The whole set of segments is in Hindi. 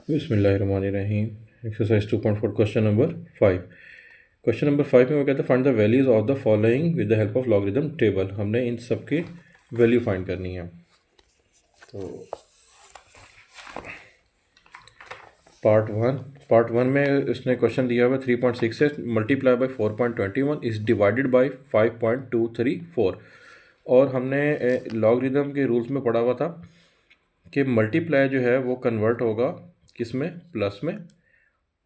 बिस्मिल्लाहिर्रहमानिर्रहीम। Exercise 2.4 question number 5। Question number 5 में वो कहते हैं find the values of the following with the help of logarithm table. हमने इन सब की वैल्यू फाइंड करनी है। तो पार्ट वन में इसने क्वेश्चन दिया हुआ 3.6 है, multiply by 4.21 is divided by 5.234। और हमने लॉगरिदम के रूल्स में पढ़ा हुआ था कि मल्टीप्लाई जो है वो कन्वर्ट होगा किस में, प्लस में,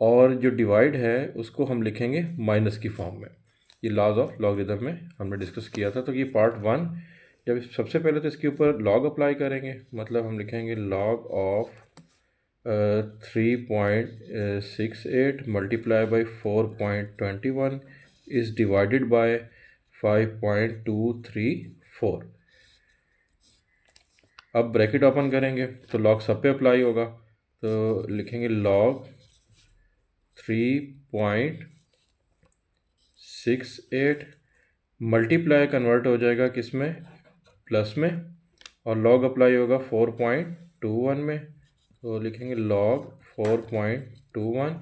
और जो डिवाइड है उसको हम लिखेंगे माइनस की फॉर्म में। ये लॉज ऑफ लॉगरिदम में हमने डिस्कस किया था। तो ये पार्ट वन। जब सबसे पहले तो इसके ऊपर लॉग अप्लाई करेंगे, मतलब हम लिखेंगे log of 3.68 multiply by 4.21 is divided by 5.234। अब ब्रैकेट ओपन करेंगे तो लॉग सब पे अप्लाई होगा, तो लिखेंगे लॉग 3.68 मल्टीप्लाई कन्वर्ट हो जाएगा किस में, प्लस में, और लॉग अप्लाई होगा 4.21 में, तो लिखेंगे log 4.21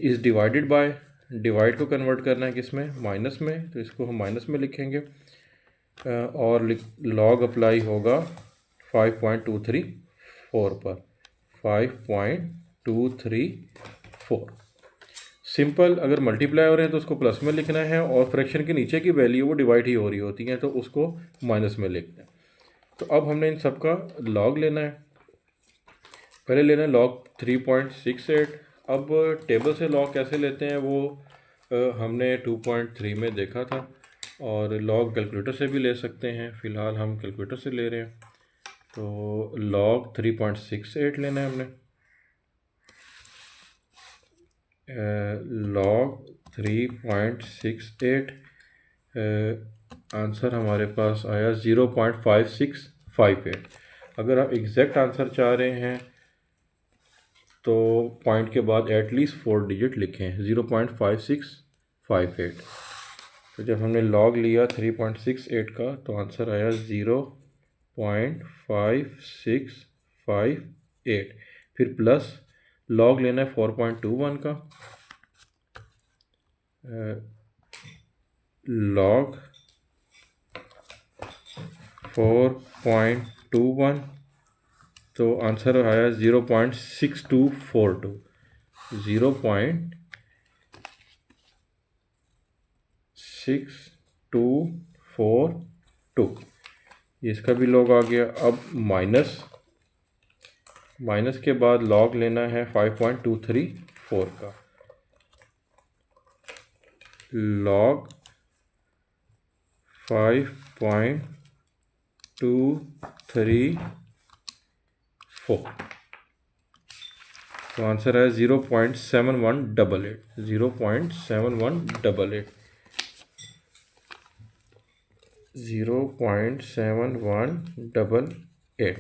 is divided by, divide को कन्वर्ट करना है किस में, माइनस में, तो इसको हम माइनस में लिखेंगे, और लॉग अप्लाई होगा 5.234 पर, 5.234। सिंपल, अगर मल्टीप्लाई हो रहे हैं तो उसको प्लस में लिखना है, और फ्रैक्शन के नीचे की वैल्यू वो डिवाइड ही हो रही होती हैं तो उसको माइनस में लिखना है। तो अब हमने इन सब का लॉग लेना है। पहले लेना है लॉग 3.68। अब टेबल से लॉग कैसे लेते हैं वो हमने 2.3 में देखा था, और लॉग कैलकुलेटर से भी ले सकते हैं। फ़िलहाल हम कैलकुलेटर से ले रहे हैं। तो लॉग 3.68 लेना है हमने। लॉग 3.68, आंसर हमारे पास आया 0.5658। अगर आप एग्जैक्ट आंसर चाह रहे हैं तो पॉइंट के बाद एटलीस्ट 4 डिजिट लिखें, 0.5658। तो जब हमने लॉग लिया 3.68 का तो आंसर आया 0.5658। फिर प्लस लॉग लेना है 4.21 का, लॉग 4.21, तो आंसर आया 0.6242, 0.6242। इसका भी लॉग आ गया। अब माइनस के बाद लॉग लेना है 5.234 का, लॉग 5.234, तो आंसर है 0.7188, 0.7188, 0.7188।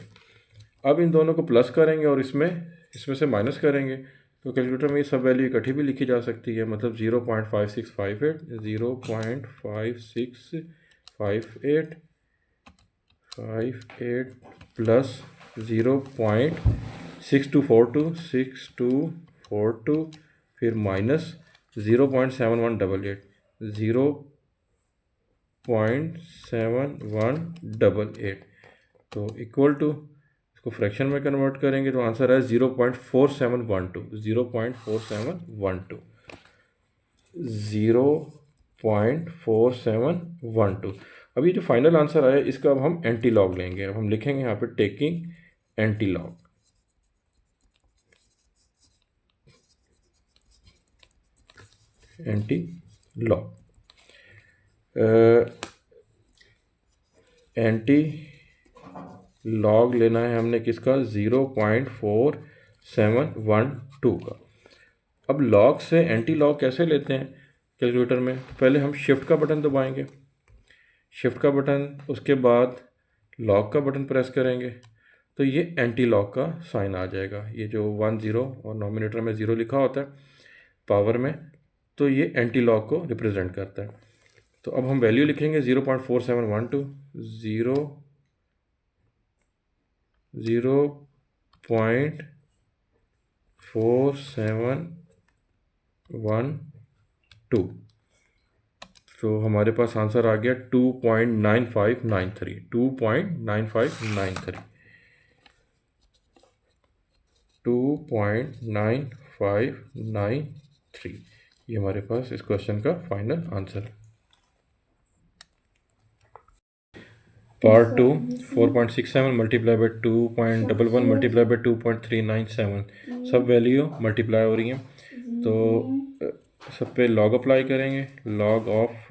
अब इन दोनों को प्लस करेंगे और इसमें से माइनस करेंगे, तो कैलकुलेटर में ये सब वैल्यू इकट्ठी भी लिखी जा सकती है। मतलब 0.5658, 0.5658 प्लस 0.6242, फिर माइनस 0.7188, 0.7188, तो इक्वल टू, इसको फ्रैक्शन में कन्वर्ट करेंगे तो आंसर है 0.4712, 0.4712, 0.4712। अब ये जो फाइनल आंसर आया इसका अब हम एंटी लॉग लेंगे। अब हम लिखेंगे यहाँ पे taking anti log. Anti log, anti log लेना है हमने किसका, 0.4712 का। अब लॉग से एंटी लॉग कैसे लेते हैं कैलकुलेटर में, तो पहले हम शिफ्ट का बटन दबाएंगे, शिफ्ट का बटन, उसके बाद लॉग का बटन प्रेस करेंगे, तो ये एंटी लॉग का साइन आ जाएगा। ये जो 10 और नॉमिनेटर में 0 लिखा होता है पावर में, तो ये एंटी लॉग को रिप्रेजेंट करता है। तो अब हम वैल्यू लिखेंगे 0.4712, 0.4712 4712। तो हमारे पास आंसर आ गया 2.9593, 2.9593, 2.9593। ये हमारे पास इस क्वेश्चन का फाइनल आंसर है। Part 2, 4.67 multiply by 2.11 multiply by 2.397, सब वैल्यू मल्टीप्लाई हो रही हैं। तो सब पे लॉग अप्लाई करेंगे। Log of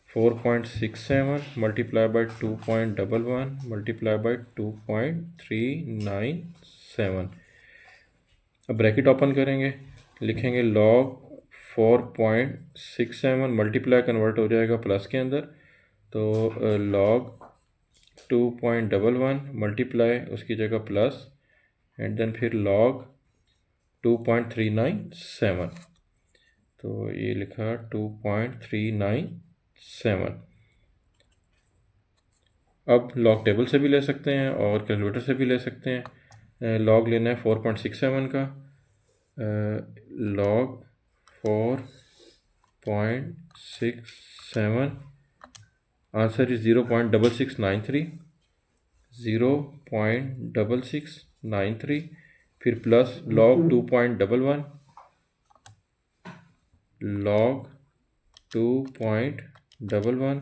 4.67 multiply by 2.11 multiply by 2.397। अब ब्रैकेट ओपन करेंगे, लिखेंगे लॉग 4.67 मल्टीप्लाई कन्वर्ट हो जाएगा प्लस के अंदर, तो लॉग 2.11 मल्टीप्लाई उसकी जगह प्लस एंड देन फिर लॉग 2.397। तो ये लिखा 2.397। अब लॉग टेबल से भी ले सकते हैं और कैलकुलेटर से भी ले सकते हैं। लॉग लेना है 4.67 का। लॉग 4.67, आंसर इज 0.6693, 0.6693, फिर plus log 2.11, log 2.11,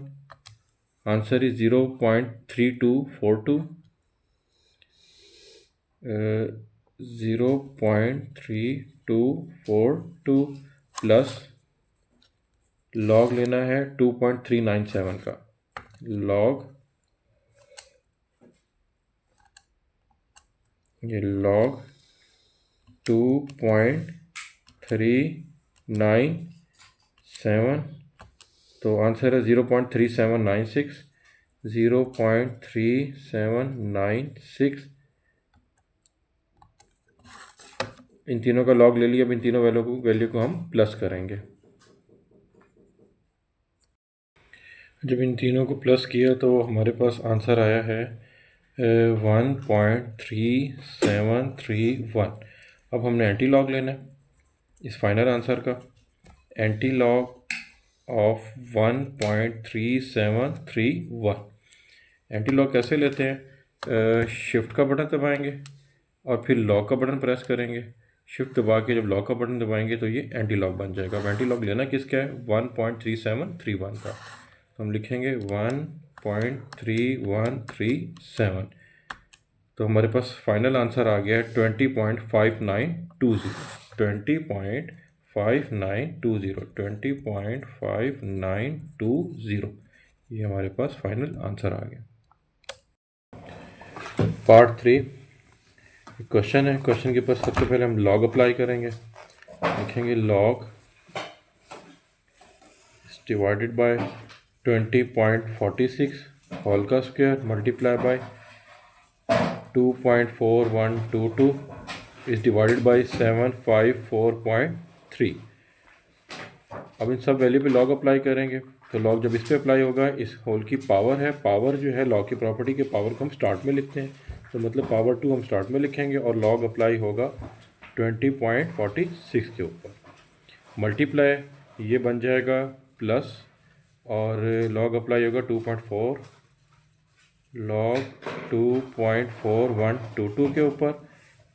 answer is 0.3242, 0.3242 plus log लेना है 2.397 का। लॉग, ये लॉग 2.397, तो आंसर है 0.3796, 0.3796। इन तीनों का लॉग ले लिया। अब इन तीनों वैल्यू को हम प्लस करेंगे। जब इन तीनों को प्लस किया तो हमारे पास आंसर आया है 1.3731। अब हमने एंटी लॉग लेना है इस फाइनल आंसर का। Anti log of 1.3731। Anti log कैसे लेते हैं? शिफ्ट का बटन दबाएंगे और फिर लॉग का बटन प्रेस करेंगे। शिफ्ट दबा के जब लॉग का बटन दबाएंगे तो ये एंटी लॉग बन जाएगा। अब एंटी लॉग लेना किसका है? 1.3731 का। तो हम लिखेंगे 1.3137। तो हमारे पास फाइनल आंसर आ गया है 20.5920, 20.5920, 20.5920। ये हमारे पास फाइनल आंसर आ गया। पार्ट 3 क्वेश्चन है। क्वेश्चन के पास सबसे पहले हम लॉग अप्लाई करेंगे। लिखेंगे लॉग डिवाइडेड बाय 20.46 होल का square multiply by 2.4122 is divided by 754.3। अब इन सब वैल्यू पे लॉग अप्लाई करेंगे। तो लॉग जब इस पे अप्लाई होगा, इस होल की पावर है, पावर जो है लॉग की प्रॉपर्टी के पावर को हम स्टार्ट में लिखते हैं, तो मतलब पावर 2 हम स्टार्ट में लिखेंगे और लॉग अप्लाई होगा 20.46 के ऊपर। मल्टीप्लाई ये बन जाएगा प्लस और लॉग अप्लाई होगा 2.4, लॉग 2.4122 के ऊपर।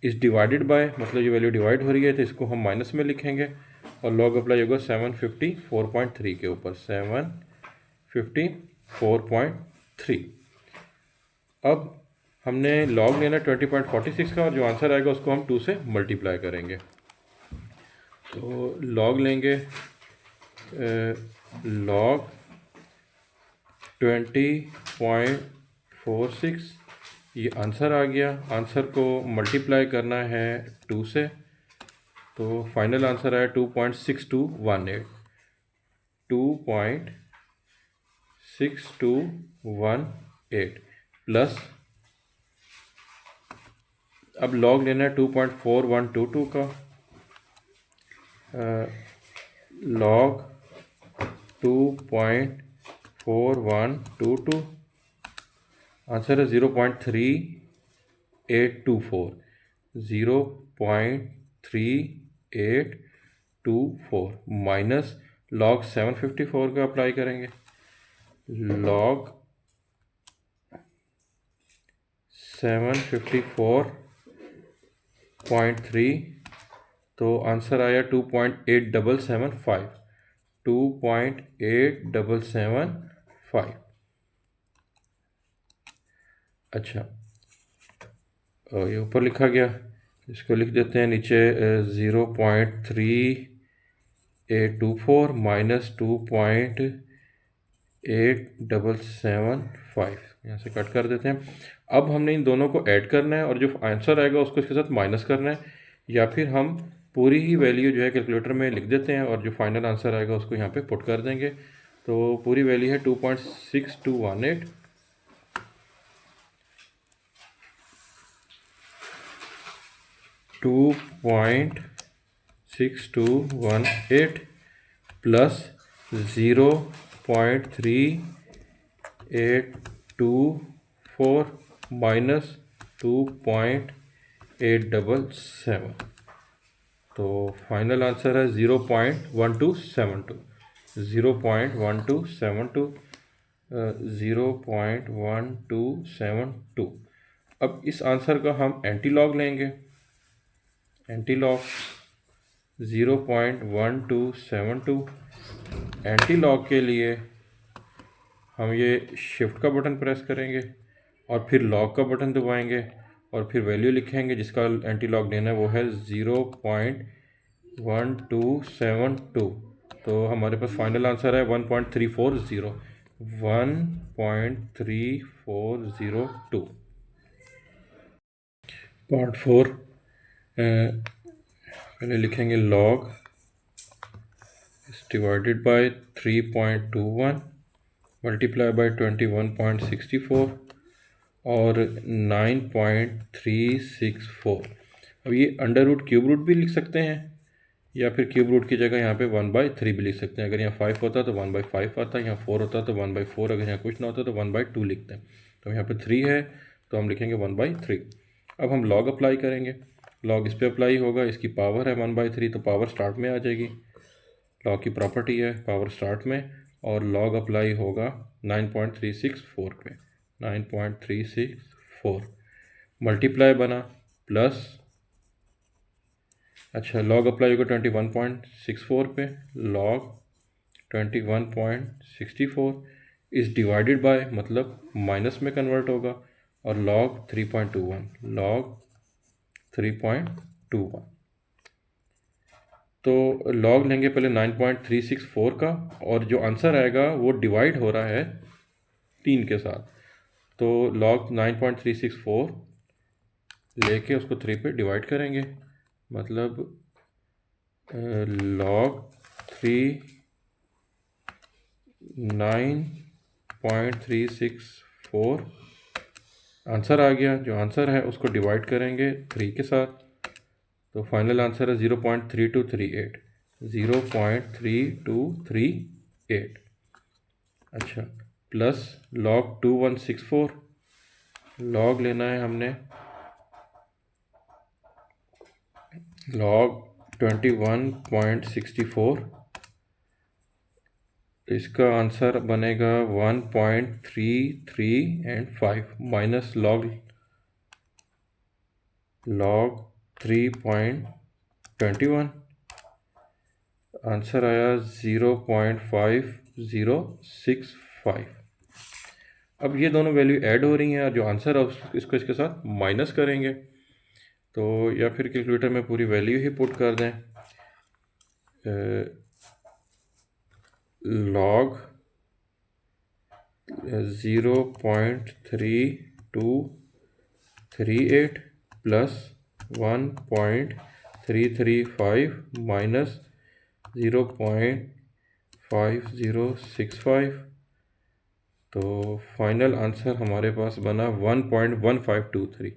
इस डिवाइडेड बाय मतलब ये वैल्यू डिवाइड हो रही है तो इसको हम माइनस में लिखेंगे और लॉग अप्लाई होगा 754.3 के ऊपर, 754.3। अब हमने लॉग लेना 20.46 का और जो आंसर आएगा उसको हम 2 से मल्टीप्लाई करेंगे। तो लॉग लेंगे लॉग 20.46, ये आंसर आ गया। आंसर को मल्टीप्लाई करना है 2 से, तो फाइनल आंसर आया 2.6218, 2.6218 प्लस अब लॉग लेना है 2.4122 का। लॉग 2.4122, आंसर है 0.3824, 0.3824 0.3824 माइनस लॉग 754 का अप्लाई करेंगे, लॉग 754.3, तो आंसर आया 2.8775, 2.8775। अच्छा, ये ऊपर लिखा गया, इसको लिख देते हैं नीचे 0.3824 माइनस 2.8775, यहाँ से कट कर देते हैं। अब हमने इन दोनों को ऐड करना है और जो आंसर आएगा उसको इसके साथ माइनस करना है, या फिर हम पूरी ही वैल्यू जो है कैलकुलेटर में लिख देते हैं और जो फाइनल आंसर आएगा उसको यहाँ पे पुट कर देंगे। तो पूरी वैल्यू है 2.6218, 2.6218 प्लस 0.3824 माइनस 2.877, तो फाइनल आंसर है 0.1272, 0.1272, 0.1272। अब इस आंसर का हम एंटी लॉग लेंगे, एंटी लॉग 0.1272। एंटी लॉग के लिए हम ये शिफ्ट का बटन प्रेस करेंगे और फिर लॉग का बटन दबाएंगे और फिर वैल्यू लिखेंगे जिसका एंटी लॉग लेना है, वो है 0.1272। तो हमारे पास फाइनल आंसर है 1.340, 1.3402। पार्ट 4, पहले लिखेंगे log divided by 3.21 multiply by 21.64 और 9.364। अब ये अंडर रूट क्यूब रूट भी लिख सकते हैं, या फिर क्यूब रूट की जगह यहाँ पे 1/3 भी लिख सकते हैं। अगर यहाँ 5 होता तो 1/5 आता, यहाँ 4 होता तो 1/4, अगर यहाँ कुछ ना होता तो 1/2 लिखते हैं। तो यहाँ पे 3 है तो हम लिखेंगे 1/3। अब हम लॉग अप्लाई करेंगे, लॉग इस पर अप्लाई होगा, इसकी पावर है 1/3 तो पावर स्टार्ट में आ जाएगी, लॉग की प्रॉपर्टी है पावर स्टार्ट में, और लॉग अप्लाई होगा 9.364 पे, 9.364 मल्टीप्लाई बना प्लस, अच्छा लॉग अप्लाई होगा 21.64 पे, लॉग 21.64 इस डिवाइडेड बाय मतलब माइनस में कन्वर्ट होगा, और लॉग 3.21, लॉग 3.21। तो लॉग लेंगे पहले 9.364 का, और जो आंसर आएगा वो डिवाइड हो रहा है 3 के साथ, तो लॉग 9.364 लेके उसको 3 पे डिवाइड करेंगे, मतलब लॉग 9.364 आंसर आ गया, जो आंसर है उसको डिवाइड करेंगे 3 के साथ, तो फाइनल आंसर है 0.3238, 0.3238। अच्छा, प्लस लॉग 2164, लॉग लेना है हमने लॉग 21.64, तो इसका आंसर बनेगा 1.33 माइनस लॉग 3.21, आंसर आया 0.5065। अब ये दोनों वैल्यू ऐड हो रही हैं और जो आंसर है इसको इसके साथ माइनस करेंगे, तो या फिर कैलकुलेटर में पूरी वैल्यू ही पुट कर दें, लॉग 0.3238 प्लस 1.335 माइनस 0.5065, तो फाइनल आंसर हमारे पास बना 1.1523,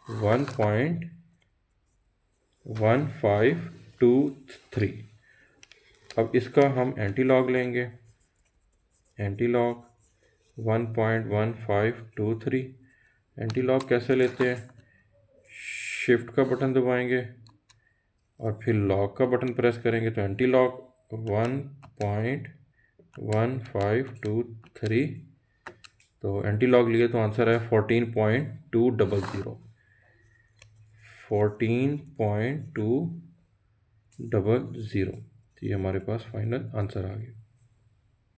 1.1523। अब इसका हम एंटी लॉग लेंगे, एंटी लॉग 1.1523, एंटी लॉग कैसे लेते हैं, शिफ्ट का बटन दबाएंगे और फिर लॉग का बटन प्रेस करेंगे तो एंटी लॉग 1.1523, तो एंटी लॉग लिए तो आंसर है 14.200, 14.200। तो ये हमारे पास फाइनल आंसर आ गया।